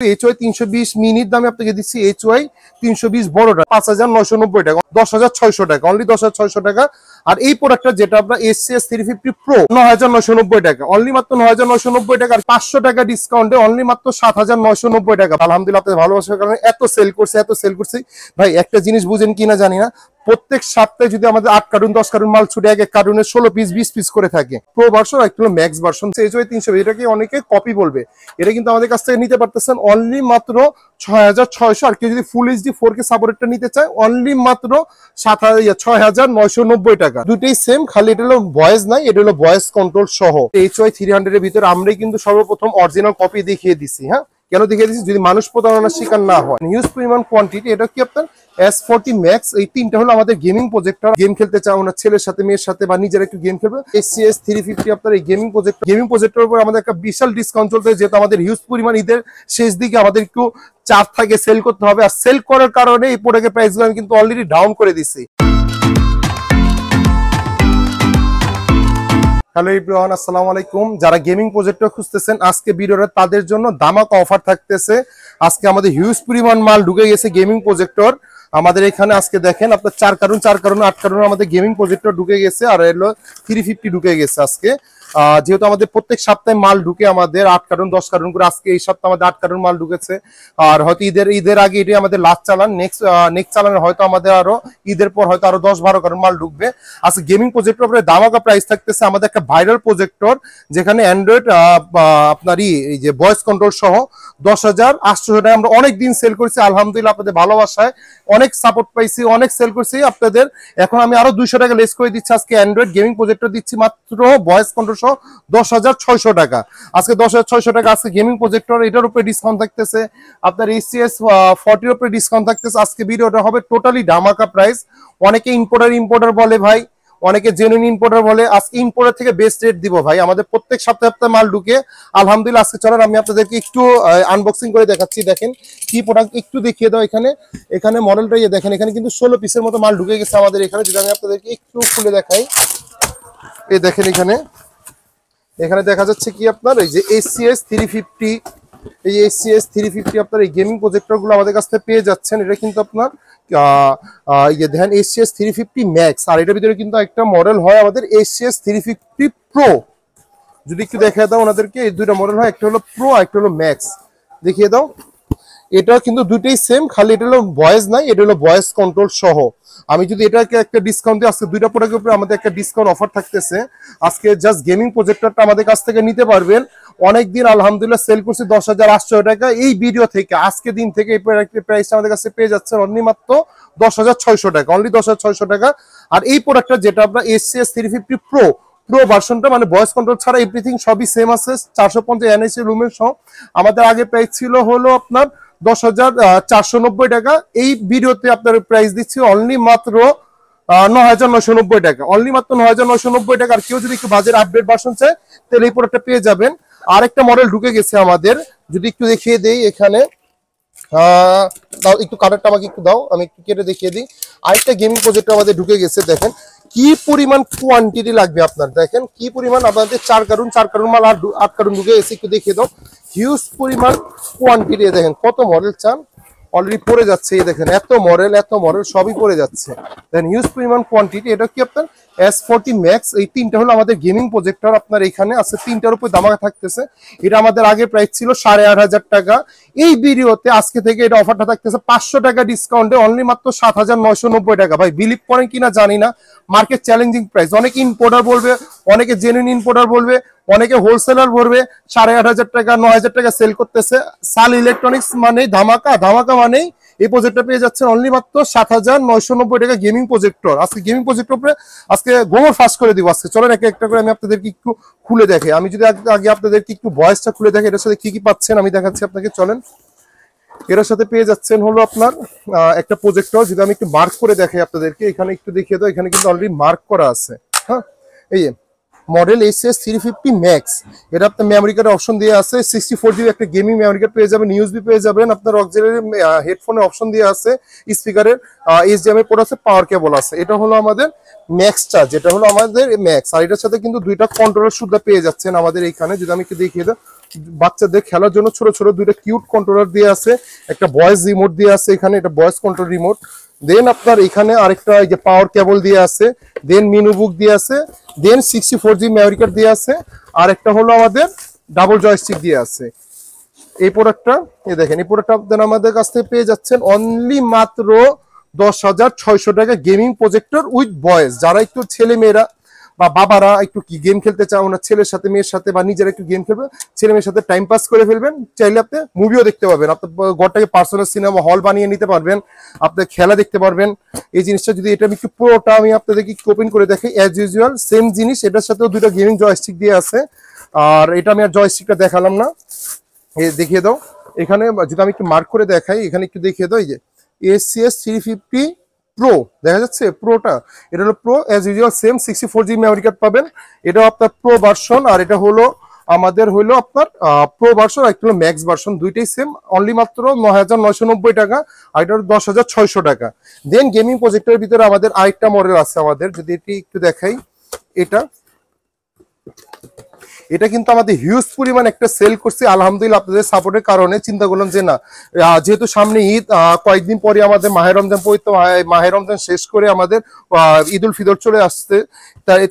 HY 320 minute দামে আপনাকে দিচ্ছি HY 320 বড়টা 5990 টাকা, 10600 টাকা, অনলি 10600 টাকা। আর এই প্রোডাক্টটা যেটা আপনার SCS 350 Pro 9990 টাকা, অনলি মাত্র 9990 টাকা। আর 500 টাকা ডিসকাউন্টে অনলি মাত্র 7990 টাকা। আলহামদুলিল্লাহ আপনাদের ভালোবাসার কারণে এত সেল করছি ভাই। একটা জিনিস বুঝেন কিনা জানি না, প্রত্যেক সপ্তাহে যদি আমাদের 8 কার্টুন 10 কার্টুন মাল ছুটে এক কার্টুনে 16 পিস 20 পিস করে থাকে। প্রো ভার্সন একটা হলো ম্যাক্স ভার্সন HY 300, এটাকে অনেকে কপি বলবে, এটা কিন্তু আমাদের কাছ থেকে নিতে পারতেছেন অনলি মাত্র 6600। আর কেউ যদি ফুল এইচডি 4K সাপোর্টটা নিতে চায় অনলি মাত্র 6990 টাকা। দুটেই সেম, খালি এটা হলো ভয়েস নাই, এটা হলো ভয়েস কন্ট্রোল সহ। HY 300 এর ভিতরে আমরাই কিন্তু সর্বপ্রথম অরিজিনাল কপি দেখিয়ে দিছি। হ্যাঁ, কেন দেখিয়ে দিচ্ছি? যদি মানুষ প্রতারণার শিকার না হয়। হিউজ পরিমাণ কোয়ান্টিটি। এটা কি আপনার S40 Max, এই তিনটা হলো আমাদের গেমিং প্রজেক্টর। গেম খেলতে চাও না ছেলের সাথে মেয়ের সাথে বা নিজেরা একটু গেম খেলবে, SCS 350 আপনার এই গেমিং প্রজেক্টর উপর আমাদের একটা বিশাল ডিসকাউন্ট চলতে, যেহেতু আমাদের হিউজ পরিমাণ ঈদের শেষ দিকে আমাদের একটু চাপ থাকে সেল করতে হবে। আর সেল করার কারণে এই প্রোডাক্টের প্রাইসগুলো আমি কিন্তু অলরেডি ডাউন করে দিচ্ছি। হ্যালো এভরিওয়ান, আসসালামু আলাইকুম। যারা গেমিং প্রজেক্টর খুঁজতেছেন আজকে ভিডিওটা তাদের জন্য ধামাকা অফার থাকতেছে। আজকে আমাদের হিউজ পরিমাণ মাল ঢুকে গেছে গেমিং প্রজেক্টর আমাদের এখানে। আজকে দেখেন আপনার 4 কার্টুন 8 কার্টুন আমাদের গেমিং প্রজেক্টর ঢুকে গেছে। আর এলো 350 ঢুকে গেছে আজকে। যেহেতু আমাদের প্রত্যেক সপ্তাহে মাল ঢুকে আমাদের 8 কার্টুন 10 কার্টুন করে, আজকে এই সপ্তাহে আমাদের 8 কার্টুন মাল ঢুকেছে। আর হয়তো ঈদের আগে এটাই আমাদের লাস্ট চালান। নেক্সট চালানে হয়তো আমাদের আরো ঈদের পর হয়তো আরো 10-12 কার্টুন মাল ঢুকবে। আজকে গেমিং প্রজেক্টর দামাকা প্রাইস থাকতেছে আমাদের একটা ভাইরাল প্রজেক্টর, যেখানে অ্যান্ড্রয়েড আপনারই এই যে ভয়েস কন্ট্রোল সহ 10,800 টাকা আমরা অনেক দিন সেল করছি। আলহামদুলিল্লাহ আপনাদের ভালোবাসায় অনেক সাপোর্ট পাইছি, অনেক সেল করছি আপনাদের। এখন আমি আরো 200 টাকা লেস করে দিচ্ছি। আজকে অ্যান্ড্রয়েড গেমিং প্রজেক্টর দিচ্ছি মাত্র ভয়েস কন্ট্রোল সহ 10,600 টাকা। আজকে 10,600 টাকা আজকে গেমিং প্রজেক্টর, এটার উপরে ডিসকাউন্ট থাকতেছে। আপনার SCS 40 উপরে ডিসকাউন্ট থাকতেছে। আজকে ভিডিওটা হবে টোটালি ধামাকা প্রাইস। অনেকে ইম্পোর্টার বলে ভাই, অনেকে জেনুইন ইম্পোর্টার বলে। আজকে ইম্পোর্টার থেকে বেস্ট রেট দিব ভাই। আমাদের প্রত্যেক সপ্তাহে মাল ঢুকে আলহামদুলিল্লাহ। আজকে চলেন আমি আপনাদেরকে একটু আনবক্সিং করে দেখাচ্ছি। দেখেন কি প্রোডাক্ট একটু দেখিয়ে দাও। এখানে মডেলটা দেখেন, এখানে কিন্তু 16 পিসের মতো মাল ঢুকে গেছে আমাদের এখানে। যদি আমি আপনাদেরকে একটু খুলে দেখাই, এই দেখেন এখানে দেখা যাচ্ছে কি আপনার এই যে SCS 350, এই SCS 350 আপনার এই গেমিং প্রজেক্টর গুলো আমাদের কাছ থেকে পেয়ে যাচ্ছেন। এটা কিন্তু আপনার দেখেন SCS 350 Max। আর এটার ভিতরে কিন্তু একটা মডেল হয় আমাদের SCS 350 Pro। যদি একটু দেখিয়ে দাও ওনাদেরকে, এই দুইটা মডেল হয়, একটা হলো প্রো আর একটা হলো ম্যাক্স। দেখিয়ে দাও। এটা কিন্তু দুইটাই সেম, খালি এটা হলো ভয়েস নাই, এটা হলো ভয়েস কন্ট্রোল সহ। আমি যদি এটাকে একটা ডিসকাউন্ট দিই, আজকে দুইটা প্রোডাক্টের উপরে আমাদের একটা ডিসকাউন্ট অফার থাকতেছে। আজকে জাস্ট গেমিং প্রজেক্টরটা আমাদের কাছ থেকে নিতে পারবেন। অনেকদিন আলহামদুলিল্লাহ সেল করছি 10,800 টাকা। এই ভিডিও থেকে আজকে দিন থেকে এই প্রোডাক্টের প্রাইসটা আমাদের কাছে পেয়ে যাচ্ছে অনলি মাত্র 10,600 টাকা, অনলি 10,600 টাকা। আর এই প্রোডাক্টটা যেটা আপনার SCS 350 Pro ভার্সনটা, মানে ভয়েস কন্ট্রোল ছাড়া এভরিথিং সবই সেম আছে। 450 NIC রুমের সহ আমাদের আগে প্রাইস ছিল হলো আপনার 10,490 টাকা। এই ভিডিওতে আপনার প্রাইস দিচ্ছি অনলি মাত্র 9,990 টাকা, অনলি মাত্র 9,990 টাকা। আর কেউ যদি একটু বাজেট আপডেট ভার্সন চায় তাহলে এই প্রোডাক্টটা পেয়ে যাবেন। আরেকটা মডেল ঢুকে গেছে আমাদের, যদি একটু দেখিয়ে দেই। এখানে দাও একটু, কাটারটা আমাকে একটু দাও, আমি একটু কেটে দেখিয়ে দিই। আরেকটা গেমিং প্রজেক্টর আমাদের ঢুকে গেছে। দেখেন কি পরিমাণ কোয়ান্টিটি লাগবে আপনার, দেখেন কি পরিমাণ আপনাদের 4 কার্টুন মাল আর 8 কার্টুন ঢুকে গেছে। একটু দেখিয়ে দাও, হিউজ পরিমাণ কোয়ান্টিটি। দেখেন কত মডেল চান, অলরেডি পড়ে যাচ্ছে। এই দেখেন এত মডেল সবই পড়ে যাচ্ছে। দেন হিউজ পরিমাণ কোয়ান্টিটি। এটা কি আপনার S40 Max, এই তিনটা হলো আমাদের গেমিং প্রজেক্টর। আপনার এখানে আছে তিনটার উপর দামাকা থাকতেছে। এটা আমাদের আগে প্রাইস ছিল 8,500 টাকা। এই ভিডিওতে আজকে থেকে এটা অফারটা থাকতেছে 500 টাকা ডিসকাউন্টে অনলি মাত্র 7,990 টাকা। ভাই বিলিভ করেন কিনা জানি না, মার্কেট চ্যালেঞ্জিং প্রাইস। অনেকে ইম্পোর্টার বলবে, অনেকে জেনুইন ইম্পোর্টার বলবে, অনেকে হোলসেলার বলবে। 8,500 টাকা 9,000 টাকা সেল করতেছে। সাল ইলেকট্রনিক্স মানে ধামাকা মানেই এই প্রজেক্টটা পেয়ে যাচ্ছেন অনলি মাত্র 7,990 টাকা গেমিং প্রজেক্টর। আজকে গেমিং প্রজেক্টর উপরে আজকে গোমর ফাস্ট করে দিব। আজকে চলেন একটা করে আমি আপনাদেরকে একটু খুলে দেখে। আমি যদি আগে আপনাদেরকে একটু ভয়েসটা খুলে দেখে এটার সাথে কি পাচ্ছেন আমি দেখাচ্ছি আপনাকে। চলেন, এর সাথে পেয়ে যাচ্ছেন হলো আপনার একটা প্রজেক্টর। যদি আমি একটু মার্ক করে দেখাই আপনাদেরকে, এখানে একটু দেখিয়ে দাও। এখানে কিন্তু অলরেডি মার্ক করা আছে। হ্যাঁ, এই মডেল SCS 350 Max। এটা আপনার মেমোরি কার্ডের অপশন দিয়ে আছে। 64 GB একটা গেমিং মেমোরি কার্ড পেয়ে যাবেন, USB পেয়ে যাবেন। আপনার অক্সিলারি হেডফোনের অপশন দিয়ে আছে, স্পিকারের HDMI পোর্ট আছে, পাওয়ার কেবল আছে। এটা হলো আমাদের ম্যাক্সটা, যেটা হলো আমাদের ম্যাক্স। আর এটার সাথে কিন্তু দুইটা কন্ট্রোলার সুদ্ধা পেয়ে যাচ্ছেন আমাদের এইখানে। যদি আমি একটু দেখিয়ে দাও, বাচ্চাদের খেলার জন্য ছোট ছোট দুইটা কিউট কন্ট্রোলার দিয়ে আছে, একটা ভয়েস রিমোট দিয়ে আছে এখানে, এটা ভয়েস কন্ট্রোল রিমোট। দেন আপনার এখানে আরেকটা এই যে পাওয়ার কেবল দিয়ে আছে, দেন মেনু বুক দিয়ে আছে, দেন 64G মেমরি কার্ড দিয়ে আছে, আর একটা হলো আমাদের ডাবল জয়স্টিক দিয়ে আছে। এই প্রোডাক্টটা এই দেখেন, এই প্রোডাক্টটা আপনারা আমাদের কাছ থেকে পেয়ে যাচ্ছেন অনলি মাত্র 10,600 টাকা গেমিং প্রজেক্টর উইথ ভয়েস। যারা একটু ছেলে মেয়েরা বা বাবারা একটু কি গেম খেলতে চান ওনার ছেলের সাথে মেয়ের সাথে, বা নিজেরা একটু গেম খেলবে, ছেলে মেয়ের সাথে টাইম পাস করে ফেলবেন, চাইলে আপনি মুভিও দেখতে পারবেন, আপনার ঘরটাকে পার্সোনাল সিনেমা হল বানিয়ে নিতে পারবেন, আপনি খেলা দেখতে পারবেন। এই জিনিসটা যদি এটা আমি একটু পুরোটা আমি আপনাদেরকে ওপেন করে দেখি, অ্যাজ ইউজুয়াল সেম জিনিস, এটার সাথেও দুটো গেমিং জয়স্টিক দিয়ে আছে। আর এটা আমি আর জয়স্টিকটা দেখালাম না, দেখিয়ে দাও এখানে, যদি আমি একটু মার্ক করে দেখাই এখানে একটু দেখিয়ে দাও, এই যে ACS 350 প্রো দেখা যাচ্ছে, প্রোটা এটা হলো pro, as usual same 64G memory card পাবেন, এটাও আপনার প্রো ভার্সন, আর এটা হলো আমাদের হলো আপনার প্রো ভার্সন, আর একটা হলো ম্যাক্স ভার্সন, দুইটাই সেম, অনলি মাত্র 9,990 টাকা, আর এটা 10,600 টাকা। দেন গেমিং প্রজেক্টের ভিতরে আমাদের আরেকটা মডেল আছে আমাদের, যদি এটি একটু দেখাই, এটা কিন্তু আমাদের হিউজ পরিমাণ একটা সেল করছে আলহামদুলিল্লাহ, আপনাদের সাপোর্টের কারণে। চিন্তা করলাম যে না, যেহেতু সামনে ঈদ, কয়েকদিন পরে আমাদের মাহে রমজান পবিত্র, মাহে রমজান শেষ করে আমাদের ঈদ উল ফিতর চলে আসছে,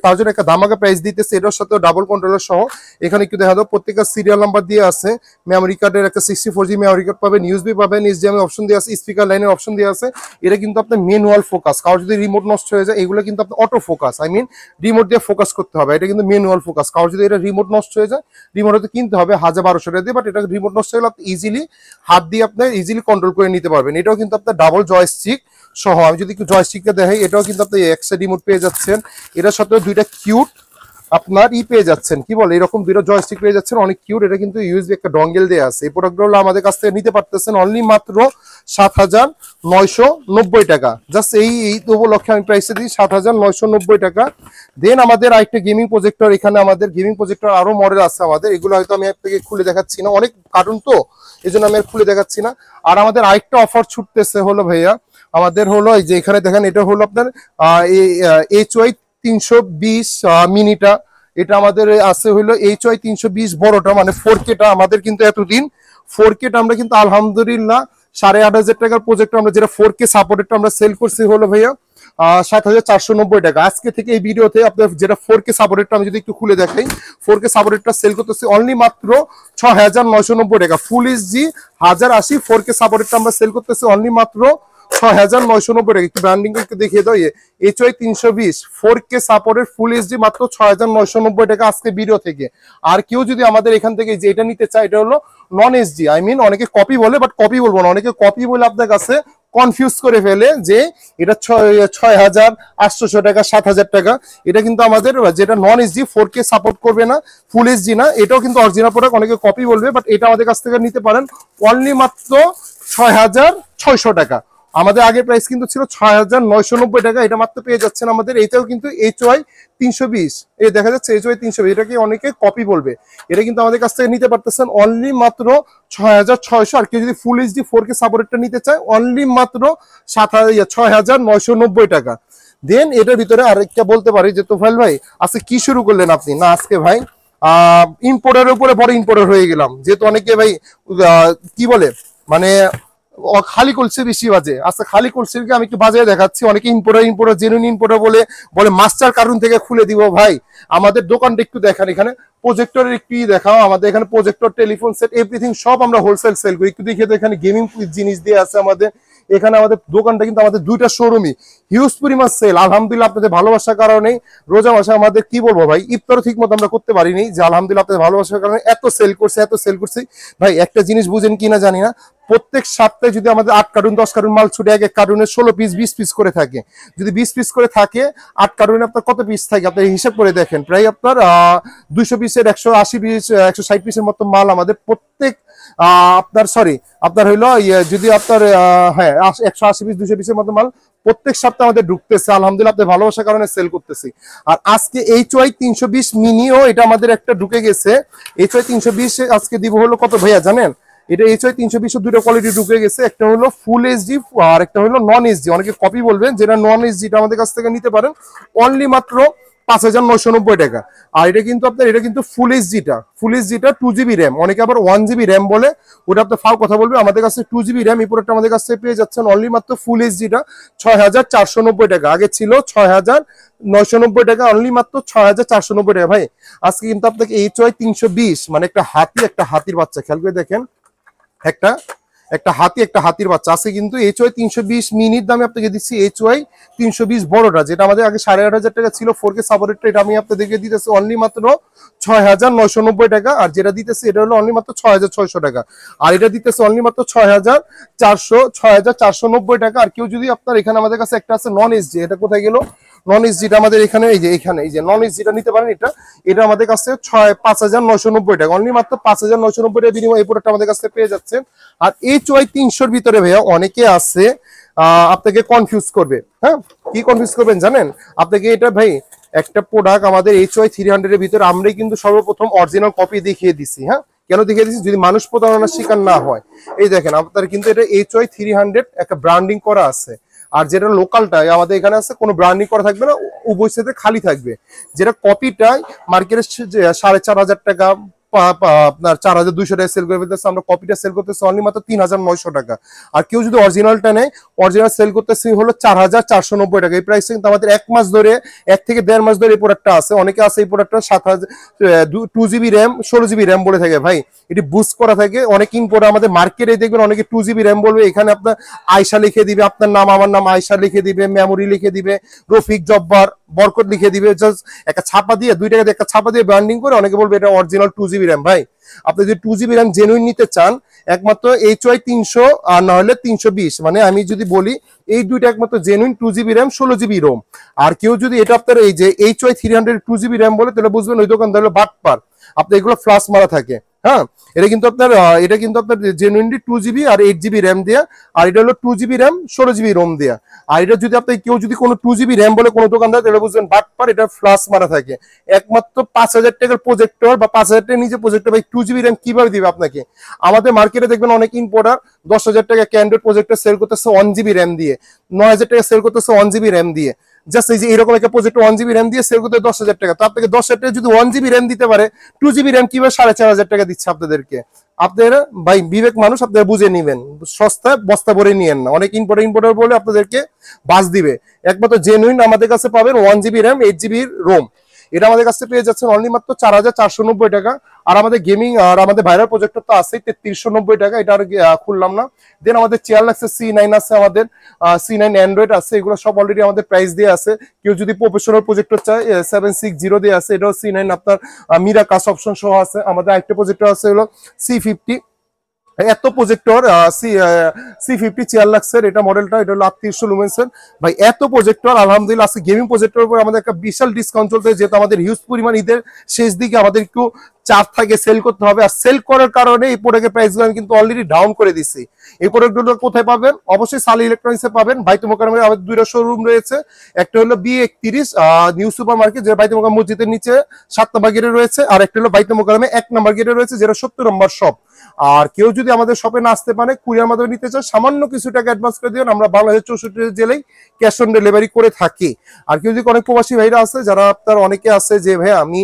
তার জন্য একটা ধামাকা প্রাইস দিতেছে, এটার সাথে ডাবল কন্ট্রোলার সহ। এখানে একটু দেখা দাও, প্রত্যেকটা সিরিয়াল নাম্বার দিয়ে আছে, মেমরি কার্ডের একটা 64G মেমরি কার্ড পাবেন, ইউএসবি পাবেন, HDMI অপশন দিয়ে আছে, স্পিকার লাইনের অপশন দিয়ে আছে। এটা কিন্তু আপনার ম্যানুয়াল ফোকাস, কারো যদি রিমোট নষ্ট হয়ে যায়, এগুলো কিন্তু আপনার auto focus, I mean remote দিয়ে ফোকাস করতে হবে, এটা কিন্তু ম্যানুয়াল ফোকাস। কারো যদি এটা রিমোট নষ্ট হয়ে যায়, রিমোট হয়তো কিনতে হবে 1,000-1,200 টাকা দিয়ে, বাট এটা রিমোট নষ্ট হলে আপনি ইজিলি হাত দিয়ে আপনার ইজিলি কন্ট্রোল করে নিতে পারবেন। এটাও কিন্তু আপনার ডাবল জয়স্টিক সহ। আমি যদি একটু জয়স্টিকটা দেখাই, এটাও কিন্তু আপনি এক্সট্রা রিমোট পেয়ে যাচ্ছেন, এটার সাথে দুইটা কিউট আপনার পেয়ে যাচ্ছেন, কি বলে এরকম দুটো জয়স্টিক পেয়ে যাচ্ছেন, অনেক কিউট। এটা কিন্তু ইউএসবি একটা ডঙ্গেল দেয়া আছে। এই প্রোডাক্টগুলো আমাদের কাছ থেকে নিতে পারতেছেন অনলি মাত্র 7,990 টাকা। জাস্ট এই উপলক্ষে আমি প্রাইসে দিই 7,990 টাকা। দেন আমাদের আরেকটা গেমিং প্রজেক্টর, এখানে আমাদের গেমিং প্রজেক্টর আরো মডেল আছে আমাদের, এগুলো হয়তো আমি আপনাকে খুলে দেখাচ্ছি না, অনেক কার্টুন তো এই জন্য আমি আর খুলে দেখাচ্ছি না। আর আমাদের আরেকটা অফার ছুটতেছে হলো ভাইয়া, আমাদের হলো এই যে এখানে দেখেন, এটা হলো আপনার HY 320 মিনিটা, এটা আমাদের আছে হইলো HY 320 বড়টা, মানে 4K-টা। আমাদের কিন্তু এতদিন 4K-টা আমরা কিন্তু আলহামদুলিল্লাহ 8,500 টাকার প্রজেক্ট আমরা যেটা 4K সাপোর্টেডটা আমরা সেল করছি হলো ভাইয়া 7,490 টাকা। আজকে থেকে এই ভিডিওতে আপনার যেটা 4K সাপোর্টেডটা আমি যদি একটু খুলে দেখাই, 4K সাপোর্টেডটা সেল করতেছি অনলি মাত্র 6,990 টাকা। ফুল এইচডি 1080 4K সাপোর্টেডটা আমরা সেল করতেছি অনলি মাত্র 6,990 টাকা। একটু ব্র্যান্ডিং একটু দেখিয়ে দাও, HY 320 4K supported full HD মাত্র 6,990 টাকা আজকে ভিডিও থেকে। আর কেউ যদি আমাদের এখান থেকে যে এটা নিতে চায়, এটা হলো নন এইচডি, আই মিন অনেকে কপি বলে, বাট কপি বলবো না, অনেকে কপি বলে আপনার কাছে কনফিউজ করে ফেলে যে এটা 6,800 টাকা 7,000 টাকা। এটা কিন্তু আমাদের যেটা নন এইচডি 4K সাপোর্ট করবে না, ফুল এইচডি না, এটাও কিন্তু অরিজিনাল প্রোডাক্ট, অনেকে কপি বলবে, বাট এটা আমাদের কাছ থেকে নিতে পারেন অনলি মাত্র 6,600 টাকা। আমাদের আগের প্রাইস কিন্তু ছিল 6,990 টাকা, এটা মাত্র পেয়ে যাচ্ছেন আমাদের। এটাও কিন্তু HY 320, এই দেখা যাচ্ছে HY 320, এটাকে অনেকে কপি বলবে, এটা কিন্তু আমাদের কাছ থেকে নিতে পারতেছেন অনলি মাত্র 6,600। আর কেউ যদি ফুল এইচডি 4K সাপোর্টটা নিতে চায় অনলি মাত্র 6,990 টাকা। দেন এটার ভিতরে আরেকটা বলতে পারি যে তোফাইল ভাই আজকে কি শুরু করলেন আপনি? না, আজকে ভাই ইম্পোর্টারের উপরে বড় ইম্পোর্টার হয়ে গেলাম, যেহেতু অনেকে ভাই কি বলে মানে খালি কলসি বেশি বাজে। আচ্ছা, খালি কলসিকে আমি একটু বাজারে দেখাচ্ছি। অনেকে ইম্পোর্টার জেনুইন ইম্পোর্টার বলে মাস্টার কার্টুন থেকে খুলে দিব। ভাই আমাদের দোকানটা একটু দেখান, এখানে প্রজেক্টরের একটু দেখাও। আমাদের এখানে প্রজেক্টর, টেলিফোন সেট, এভরিথিং সব আমরা হোলসেল সেল করি। একটু দেখিয়ে তো, এখানে গেমিং জিনিস দিয়ে আছে আমাদের। এখানে আমাদের দোকানটা কিন্তু আমাদের দুইটা শোরুমই হিউজ পরিমাণ সেল আলহামদুলিল্লাহ। আপনাদের ভালোবাসার কারণে রোজা মাসে আমাদের কি বলবো ভাই, ইফতার ঠিক মতো আমরা করতে পারিনি, যে আলহামদুলিল্লাহ আপনাদের ভালোবাসার কারণে এত সেল করছি। ভাই একটা জিনিস বুঝেন কিনা জানি না, প্রত্যেক সপ্তাহে যদি আমাদের 8 কার্টুন 10 কার্টুন মাল ছুটে, এক কার্টুনের 16 পিস 20 পিস করে থাকে, যদি 20 পিস করে থাকে 8 কার্টুনে আপনার কত পিস থাকে আপনার হিসাব করে দেখেন। প্রায় আপনার 200 পিসের 180 পিস 160 পিসের মতো মাল আমাদের প্রত্যেক আপনার হইলো যদি আপনার 180 পিস 200 পিসের মতো মাল প্রত্যেক সপ্তাহে আমাদের ঢুকতেছে আলহামদুলিল্লাহ, আপনাদের ভালোবাসার কারণে সেল করতেছি। আর আজকে HY 320 মিনিও এটা আমাদের একটা ঢুকে গেছে। HY 320 আজকে দিব হলো কত ভাইয়া জানেন? এটা HY 320 দুটো কোয়ালিটি ঢুকে গেছে, একটা হলো ফুল এইচডি আর একটা হলো নন এইচডি। অনেকে কপি বলবেন, যেটা নন এইচডিটা আমাদের কাছ থেকে নিতে পারেন অনলি মাত্র 5990 টাকা। আর এটা কিন্তু আপনার এটা কিন্তু ফুল এইচডিটা 2GB র্যাম, অনেকে আবার 1GB র্যাম বলে, ওটা আপনার ফাও কথা বলবে। আমাদের কাছে 2GB র্যাম, এই প্রোডাক্টটা আমাদের কাছে পেয়ে যাচ্ছেন অনলি মাত্র ফুল এইচডিটা 6490 টাকা। আগে ছিল 6990 টাকা, অনলি মাত্র 6490 টাকা। ভাই আজকে কিন্তু আপনাকে HY 320 মানে একটা হাতির বাচ্চা, খেয়াল করে দেখেন, একটা হাতির বাচ্চা আছে কিন্তু HY 320 মিনিট দামে আপনাকে দিচ্ছি HY 320 বড়টা, যেটা আমাদের আগে 8500 টাকা ছিল 4K সাপোর্টেডটা, এটা আমি আপনাদেরকে দিতেছি অনলি মাত্র 6990 টাকা। আর যেটা দিতেছি এটা হলো অনলি মাত্র 6600 টাকা। আর এটা দিতেছে অনলি মাত্র 6490 টাকা। আর কেউ যদি আপনার এখানে আমাদের কাছে একটা আছে নন এইচডি, এটা কোথায় গেল? নন এইচডিটা আমাদের এখানে এই যে নন এইচডিটা নিতে পারেন। এটা আমাদের কাছে 5990 টাকা, অনলি মাত্র 5990 টাকা বিনিময়ে এই প্রোডাক্টটা আমাদের কাছে পেয়ে যাচ্ছেন। আর HY 300 ভিতরে ভাইয়া অনেকে আছে আপনাকে কনফিউজ করবে। হ্যাঁ, কি কনফিউজ করবেন জানেন? আপনাকে এটা ভাই একটা প্রোডাক্ট আমাদের HY 300 এর ভিতরে আমরাই কিন্তু সর্বপ্রথম অরিজিনাল কপি দেখিয়ে দিছি। হ্যাঁ, কেন দেখিয়ে দিচ্ছি? যদি মানুষ প্রতারণার শিকার না হয়। এই দেখেন আপনার কিন্তু এটা HY 300 একটা ব্র্যান্ডিং করা আছে। আর যেটা লোকালটা আমাদের এখানে আছে, কোনো ব্র্যান্ডিং করা থাকবে না, উভয় সাথে খালি থাকবে। যেটা কপিটাই মার্কেটের 4500 টাকা, আপনার 4200 টাকা সেল করে ফেলতেছে, আমরা কপিটা সেল করতেছি অনলি মাত্র 3900 টাকা। আর কেউ যদি অরিজিনালটা নেয়, অরিজিনাল সেল করতেছি হলো 4490 টাকা। এই প্রাইস কিন্তু আমাদের 1 মাস ধরে, 1 থেকে 1.5 মাস ধরে এই প্রোডাক্টটা আছে। অনেকে আছে এই প্রোডাক্টটা 2GB র্যাম 16GB র্যাম বলে থাকে। ভাই এটি বুস্ট করা থাকে। অনেক ইম্পোর্ট আমাদের মার্কেটে দেখবেন অনেকে 2GB র্যাম বলবে, এখানে আপনার আয়শা লিখে দিবে, আপনার নাম আমার নাম আয়শা লিখে দিবে, মেমোরি লিখে দিবে, রফিক জব্বার বরকত লিখে দিবে, জাস্ট একটা ছাপা দিয়ে 2 টাকা দিয়ে একটা ছাপা দিয়ে ব্র্যান্ডিং করে অনেকে বলবে এটা অরিজিনাল 2GB র্যাম। ভাই আপনি যদি 2GB র্যাম জেনুইন নিতে চান, একমাত্র HY 300 আর না হলে 320, মানে আমি যদি বলি এই দুইটা একমাত্র genuine 2GB RAM 16GB Rome. আর কেউ যদি এটা আপনার এই যে HY 300 2GB র্যাম বলে, তাহলে বুঝবেন ওই দোকানদার হলো বাটপার, আপনার এগুলো ফ্লাশ মারা থাকে। হ্যাঁ, এটা কিন্তু আপনার জেনুইনলি 2GB আর 8GB র্যাম দেয়া, আর এটা হলো 2GB র্যাম 16GB রোম দেয়া। আর এটা যদি আপনি কেউ যদি কোনো 2GB র্যাম বলে কোনো দোকানদার, তাহলে বুঝবেন বাটপার, এটা ফ্লাশ মারা থাকে। একমাত্র 5000 টাকার প্রজেক্টর বা 5000 টাকার নিচে প্রজেক্টর ভাই 2GB র্যাম কিভাবে দিবে আপনাকে? আমাদের মার্কেটে দেখবেন অনেক ইম্পোর্টার 10,000 টাকা ক্যান্ডেড প্রজেক্টর সেল করতেছে 1GB র্যাম দিয়ে, 9000 টাকা সেল করতেছে 1GB র্যাম দিয়ে। জাস্ট এই যে এরকম একটা প্রজেক্টর 1GB র্যাম দিয়ে সেল করতে 10,000 টাকা। তো আপনাকে 10,000 টাকা যদি 1GB র্যাম দিতে পারে, 2GB র্যাম কিভাবে 4500 টাকা দিচ্ছে আপনাদেরকে? আপনারা ভাই বিবেক মানুষ, আপনারা বুঝে নিবেন, সস্তা বস্তা ভরে নিয়েন না। অনেক ইম্পোর্টার বলে আপনাদেরকে বাস দিবে। একমাত্র জেনুইন আমাদের কাছে পাবেন 1GB র্যাম 8GB রোম, এটা আমাদের কাছে পেয়ে যাচ্ছেন অনলি মাত্র 4490 টাকা। আর আমাদের গেমিং আর আমাদের ভাইরাল প্রজেক্টর তো আছে 3390 টাকা, এটা আর খুললাম না। দেন আমাদের চেয়ার লাগছে C9 আছে, আমাদের C9 অ্যান্ড্রয়েড আছে, এগুলো সব অলরেডি আমাদের প্রাইস দিয়ে আছে। কেউ যদি প্রফেশনাল প্রজেক্টর চায় 760 দিয়ে আছে, এটাও C9 আপনার মিরা কাস অপশন সহ আছে। আমাদের আরেকটা প্রজেক্টর আছে হলো C50, এত প্রজেক্টর C50 চেয়ার লাক্সের এটা মডেলটা, এটা হলো 3800 লুমেন্সের। ভাই এত প্রজেক্টর আলহামদুলিল্লাহ আজকে গেমিং প্রজেক্টর উপর আমাদের একটা বিশাল ডিসকাউন্ট চলতে, যেহেতু আমাদের হিউজ পরিমাণ ঈদের শেষ দিকে আমাদের একটু চাপ থাকে, সেল করতে হবে। আর সেল করার কারণে এই প্রোডাক্টের প্রাইসগুলো আমি কিন্তু অলরেডি ডাউন করে দিচ্ছি। এই প্রোডাক্টগুলো কোথায় পাবেন? অবশ্যই সালি ইলেকট্রনিক্সে পাবেন। বাইতুল মোকাররমে আমাদের 2টা শোরুম রয়েছে, একটা হলো B31 নিউ সুপার মার্কেট, যেটা বাইতুল মোকাররম মসজিদের নিচে 7 নম্বর গেটে রয়েছে, আর একটা হলো বাইতুল মোকাররমে 1 নম্বর গেটে রয়েছে, যেটা 70 নম্বর শপ। আর কেউ যদি আমাদের শপে না আসতে পারে, কুরিয়ার মাধ্যমে নিতে চায়, সামান্য কিছু টাকা অ্যাডভান্স করে দিবেন, আমরা বাংলাদেশের 64 জেলায় ক্যাশ অন ডেলিভারি করে থাকি। আর কেউ যদি অনেক প্রবাসী ভাইরা আছে, যারা আপনার অনেকে আছে যে ভাই আমি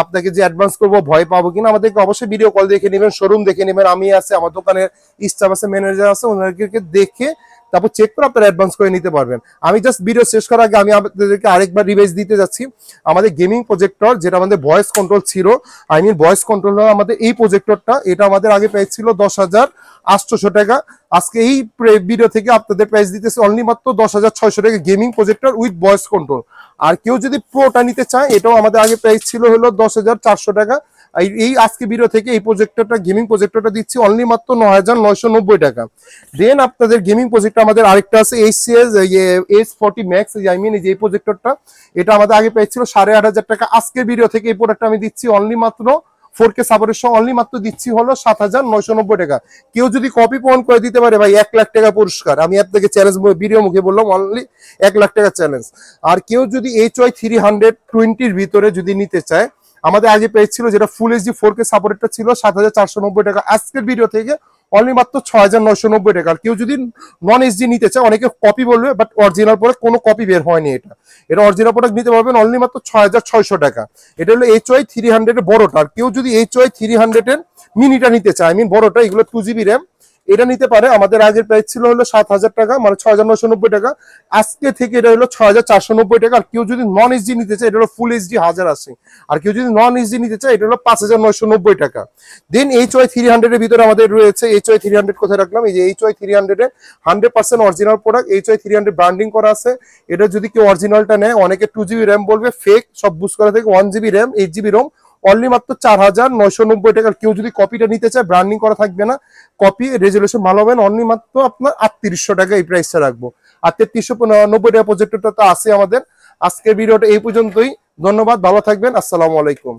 আপনাকে যে অ্যাডভান্স করবো ভয় পাবো কিনা, আমাদেরকে অবশ্যই ভিডিও কল দেখে নেবেন, শোরুম দেখে নেবেন, আমি আছে, আমার দোকানের স্টাফ আছে, ম্যানেজার আছে, ওনাদেরকে দেখে তারপর চেক করে আপনারা অ্যাডভান্স করে নিতে পারবেন। আমি জাস্ট ভিডিও শেষ করার আগে আমি আপনাদেরকে আরেকবার রিভাইজ দিতে যাচ্ছি। আমাদের গেমিং প্রজেক্টর, যেটা আমাদের ভয়েস কন্ট্রোল ছিল, ভয়েস কন্ট্রোল আমাদের এই প্রজেক্টরটা, এটা আমাদের আগে প্রাইস ছিল 10,800 টাকা। আজকে এই ভিডিও থেকে আপনাদের প্রাইস দিতেছে অনলি মাত্র 10,600 টাকা gaming projector with voice control. আর কেউ যদি প্রোটা নিতে চায়, এটাও আমাদের আগে প্রাইস ছিল হলো 10,400 টাকা। এই আজকে ভিডিও থেকে এই প্রজেক্টরটা গেমিং প্রজেক্টরটা দিচ্ছি অনলি মাত্র 9,990 টাকা। দেন আপনাদের গেমিং প্রজেক্টর আমাদের আরেকটা আছে HCS H40 Max, এই যে এই প্রজেক্টরটা, এটা আমাদের আগে প্রাইস ছিল 8,500 টাকা। আজকের ভিডিও থেকে এই প্রোডাক্টটা আমি দিচ্ছি অনলি মাত্র 4K সাপোর্টের সহ অনলি মাত্র দিচ্ছি হলো 7,990 টাকা। কেউ যদি কপি পূরণ করে দিতে পারে ভাই 1 লাখ টাকা পুরস্কার। আমি আপনাকে চ্যালেঞ্জ ভিডিও মুখে বললাম, অনলি 1 লাখ টাকা চ্যালেঞ্জ। আর কেউ যদি HY 320 ভিতরে যদি নিতে চায়, আমাদের আগে প্রাইস ছিল যেটা ফুল HD 4K সাপোর্টেডটা ছিল 7,490 টাকা। আজকের ভিডিও থেকে অনলি মাত্র 6990 টাকা। আর কেউ যদি নন এইচডি নিতে চায়, অনেকে কপি বলবে, বাট অরিজিনাল প্রোডাক্ট কোনো কপি বের হয়নি। এটা অরিজিনাল প্রোডাক্ট নিতে পারবেন অনলি মাত্র 6600 টাকা। এটা হলো HY 300 এর বড়টা। আর কেউ যদি HY 300 এর মিনিটা নিতে চায়, আই মিন বড়টা, এগুলো 2GB র্যাম, এটা নিতে পারে। আমাদের আগের প্রাইস ছিল হলো 7000 টাকা, মানে 6990 টাকা। আজকে থেকে এটা হলো 6490 টাকা। আর কেউ যদি নন এইচডি নিতে চায়, এটা হলো ফুল এইচডি 1080। আর কেউ যদি নন এইচডি নিতে চায়, এটা হলো 5990 টাকা। দেন HY 300 এর ভিতরে আমাদের রয়েছে HY 300। কোথায় রাখলাম? এই যে HY 300 এর 100% অরিজিনাল প্রোডাক্ট। HY 300 ব্র্যান্ডিং করা আছে। এটা যদি কেউ অরিজিনালটা নেয়, অনেকে 2GB র্যাম বলবে, ফেক, সব বুঝ করা থেকে 1GB RAM, 8GB Rome, only মাত্র 4990 টাকা। কেউ যদি কপিটা নিতে চায়, ব্র্যান্ডিং করা থাকবে না, কপি রেজুলেশন ভালো হবে, অনলি মাত্র আপনার 3800 টাকা এই প্রাইসটা রাখবো। আর 3390 টাকা প্রজেক্টরটা তো আছে আমাদের। আজকের ভিডিওটা এই পর্যন্তই। ধন্যবাদ, ভালো থাকবেন, আসসালামু আলাইকুম।